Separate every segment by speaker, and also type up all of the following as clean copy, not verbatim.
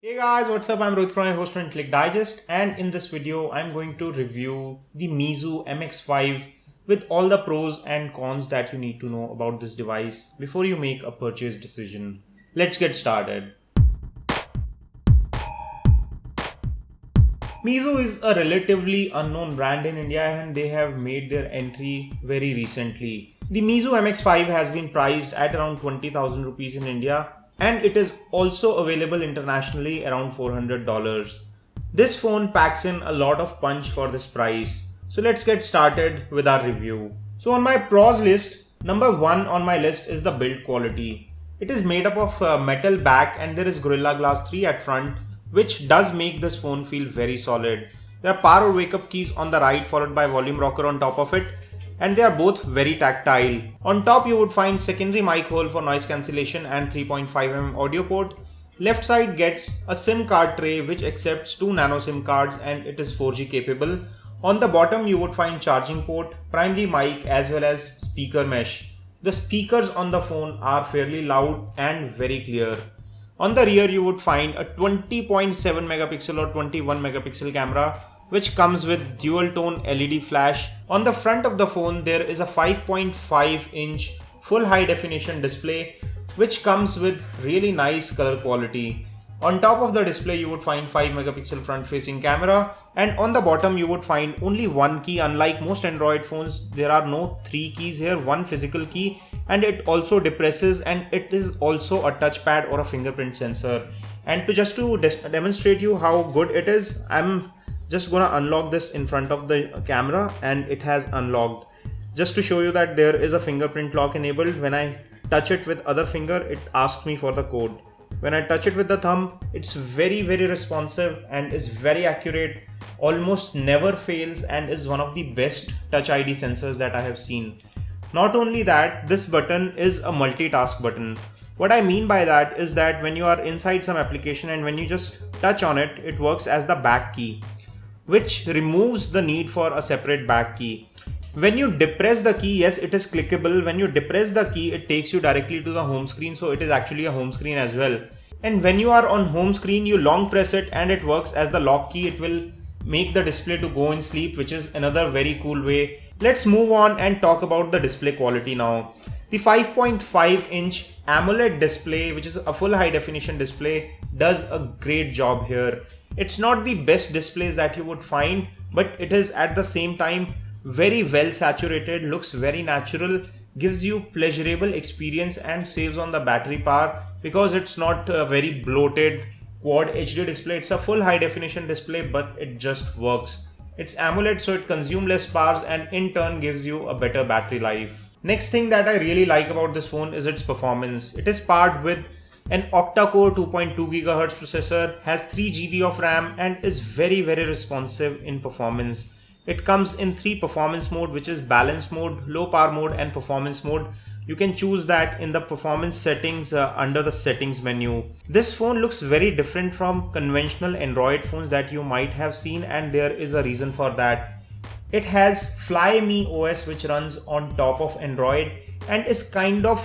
Speaker 1: Hey guys, what's up? I'm Rohit Roy, host on Click Digest, and in this video, I'm going to review the Meizu MX5 with all the pros and cons that you need to know about this device before you make a purchase decision. Let's get started. Meizu is a relatively unknown brand in India and they have made their entry very recently. The Meizu MX5 has been priced at around 20,000 rupees in India and it is also available internationally around $400. This phone packs in a lot of punch for this price. So let's get started with our review. So on my pros list, number 1 on my list is the build quality. It is made up of metal back and there is Gorilla Glass 3 at front, which does make this phone feel very solid. There are power or wake up keys on the right followed by volume rocker on top of it, and they are both very tactile. On top you would find secondary mic hole for noise cancellation and 3.5mm audio port. Left side gets a SIM card tray which accepts 2 nano SIM cards and it is 4G capable. On the bottom you would find charging port, primary mic as well as speaker mesh. The speakers on the phone are fairly loud and very clear. On the rear you would find a 20.7 megapixel or 21 megapixel camera which comes with dual tone LED flash. On the front of the phone there is a 5.5 inch full high definition display which comes with really nice color quality. On top of the display you would find 5 megapixel front facing camera, and on the bottom you would find only one key. Unlike most Android phones, there are no 3 keys here, one physical key, and it also depresses and it is also a touchpad or a fingerprint sensor. And to demonstrate you how good it is, I'm just gonna unlock this in front of the camera and it has unlocked. Just to show you that there is a fingerprint lock enabled. When I touch it with other finger, it asks me for the code. When I touch it with the thumb, it's very responsive and is very accurate, almost never fails, and is one of the best Touch ID sensors that I have seen. Not only that, this button is a multitask button. What I mean by that is that when you are inside some application and when you just touch on it, it works as the back key, which removes the need for a separate back key. When you depress the key, yes, it is clickable. When you depress the key, it takes you directly to the home screen, so it is actually a home screen as well. And when you are on home screen, you long press it and it works as the lock key. It will make the display to go in sleep, which is another very cool way. Let's move on and talk about the display quality now. The 5.5 inch AMOLED display, which is a full high definition display, does a great job here. It's not the best displays that you would find, but it is at the same time very well saturated, looks very natural, gives you pleasurable experience and saves on the battery power because it's not a very bloated quad HD display. It's a full high definition display, but it just works. It's AMOLED, so it consumes less power and in turn gives you a better battery life. Next thing that I really like about this phone is its performance. It is paired with an octa-core 2.2 GHz processor, has 3 GB of RAM and is very responsive in performance. It comes in 3 performance mode, which is balance mode, low power mode and performance mode. You can choose that in the performance settings under the settings menu. This phone looks very different from conventional Android phones that you might have seen, and there is a reason for that. It has Flyme OS which runs on top of Android and is kind of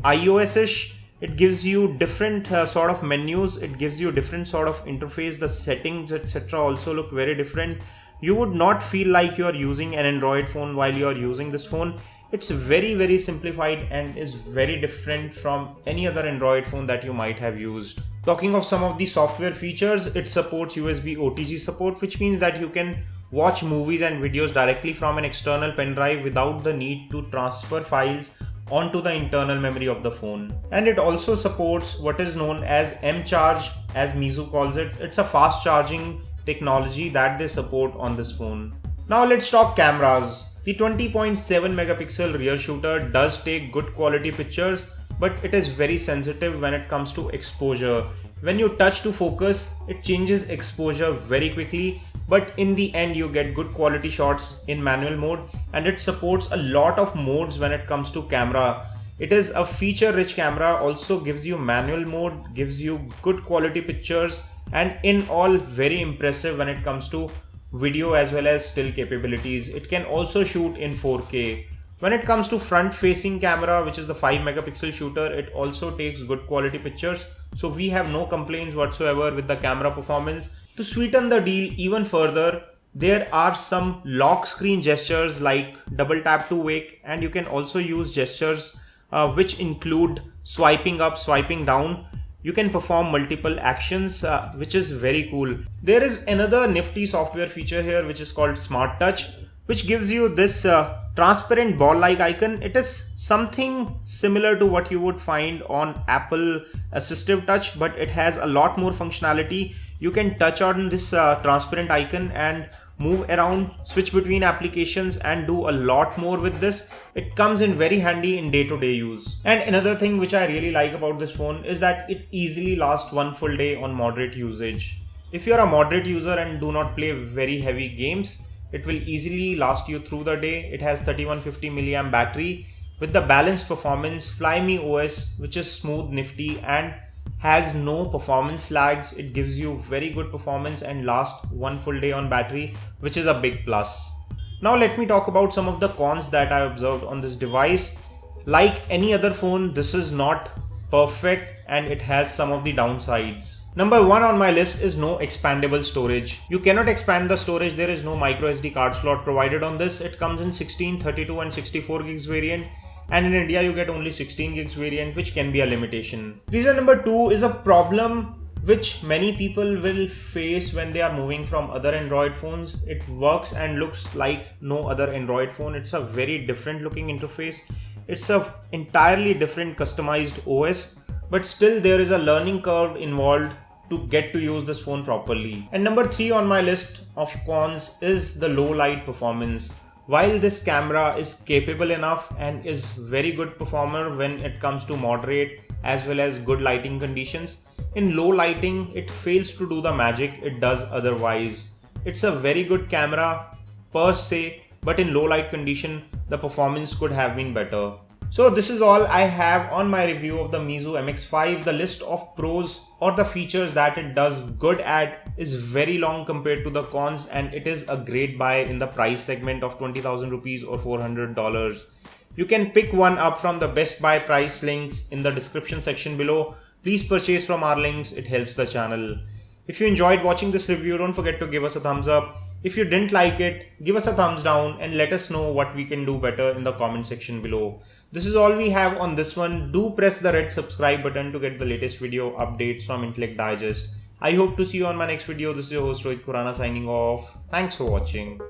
Speaker 1: iOS-ish. It gives you different sort of menus, it gives you different sort of interface, the settings etc. also look very different. You would not feel like you are using an Android phone while you are using this phone. It's very simplified and is very different from any other Android phone that you might have used. Talking of some of the software features, it supports USB OTG support, which means that you can watch movies and videos directly from an external pen drive without the need to transfer files onto the internal memory of the phone. And it also supports what is known as mCharge, as Meizu calls it. It's a fast charging technology that they support on this phone. Now let's talk cameras. The 20.7 megapixel rear shooter does take good quality pictures, but it is very sensitive when it comes to exposure. When you touch to focus, it changes exposure very quickly, but in the end you get good quality shots in manual mode, and it supports a lot of modes when it comes to camera. It is a feature rich camera, also gives you manual mode, gives you good quality pictures, and in all very impressive when it comes to video as well as still capabilities. It can also shoot in 4K. When it comes to front facing camera, which is the 5 megapixel shooter, it also takes good quality pictures. So we have no complaints whatsoever with the camera performance. To sweeten the deal even further, there are some lock screen gestures like double tap to wake, and you can also use gestures which include swiping up, swiping down. You can perform multiple actions, which is very cool. There is another nifty software feature here which is called Smart Touch, which gives you this transparent ball-like icon. It is something similar to what you would find on Apple Assistive Touch, but it has a lot more functionality. You can touch on this transparent icon and move around, switch between applications, and do a lot more with this. It comes in very handy in day-to-day use. And another thing which I really like about this phone is that it easily lasts one full day on moderate usage. If you're a moderate user and do not play very heavy games, it will easily last you through the day. It has 3150 mAh battery with the balanced performance, Flyme OS, which is smooth, nifty, and has no performance lags. It gives you very good performance and lasts one full day on battery, which is a big plus. Now let me talk about some of the cons that I observed on this device. Like any other phone, this is not perfect and it has some of the downsides. Number 1 on my list is no expandable storage. You cannot expand the storage. There is no micro SD card slot provided on this. It comes in 16, 32 and 64 gigs variant. And in India you get only 16 gigs variant, which can be a limitation. Reason number 2 is a problem which many people will face when they are moving from other Android phones. It works and looks like no other Android phone. It's a very different looking interface. It's a entirely different customized OS, but still there is a learning curve involved to get to use this phone properly. And number 3 on my list of cons is the low light performance. While this camera is capable enough and is very good performer when it comes to moderate as well as good lighting conditions, in low lighting it fails to do the magic it does otherwise. It's a very good camera per se, but in low light condition the performance could have been better. So this is all I have on my review of the Meizu MX5. The list of pros or the features that it does good at is very long compared to the cons, and it is a great buy in the price segment of 20,000 rupees or $400. You can pick one up from the Best Buy price links in the description section below. Please purchase from our links, it helps the channel. If you enjoyed watching this review, don't forget to give us a thumbs up. If you didn't like it, give us a thumbs down and let us know what we can do better in the comment section below. This is all we have on this one. Do press the red subscribe button to get the latest video updates from Intellect Digest. I hope to see you on my next video. This is your host Rohit Khurana signing off. Thanks for watching.